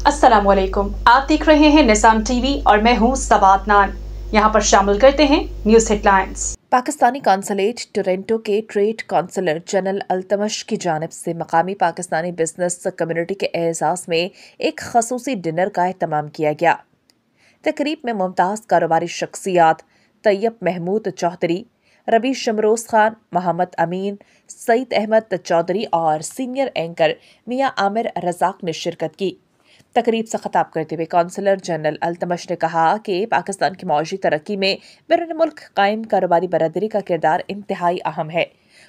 अस्सलाम वालेकुम। आप देख रहे हैं निज़ाम टीवी और मैं हूं सबात नान। यहाँ पर शामिल करते हैं news headlines. Pakistani consulate Toronto के ट्रेड कॉन्सलर जनरल अल्तमश की जानिब से मकामी पाकिस्तानी बिजनेस कम्युनिटी के एजाज़ में एक खसूसी डिनर का एहतमाम किया गया। तकरीब में मुमताज़ कारोबारी शख्सियात तैयब महमूद चौधरी, रबी शमरोज खान, मोहम्मद अमीन, सईद अहमद चौधरी और सीनियर एंकर मियां आमिर रजाक ने शिरकत की। तकरीब से खिताब करते हुए कौंसलर जनरल अल्तमश ने कहा कि पाकिस्तान की मौजी तरक्की में बैरून मुल्क कायम कारोबारी बरादरी का किरदार इंतहाई अहम है।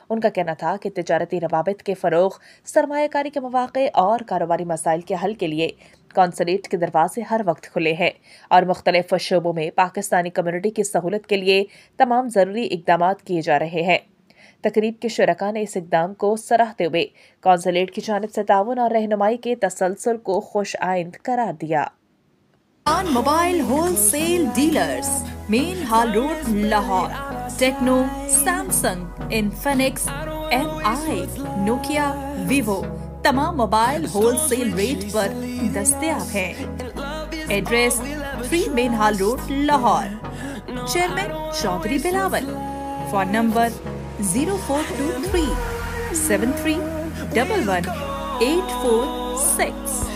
उनका कहना था कि तिजारती रवाबित के फ़रोग़, सरमायाकारी के मौक़े और कारोबारी मसाइल के हल के लिए कौंसलेट के दरवाजे हर वक्त खुले हैं और मुख्तलिफ शोबों में पाकिस्तानी कम्युनिटी की सहूलत के लिए तमाम ज़रूरी इक़दामात किए जा रहे हैं। तकरीब के शुरका ने इस इक़दाम को सराहते हुए कौंसलेट की जानिब से ताउन और रहनुमाई के तसलसल को खुश आइंद करार दिया। Mobile wholesale dealers, main Hall Road, Lahore. Tecno, Samsung, Infinix, MI, Nokia, Vivo तमाम मोबाइल होलसेल रेट पर दस्तयाब हैं। Address 3 main Hall Road, Lahore. Chairman Chaudhry Bilawal. Phone number 0423 7311 846।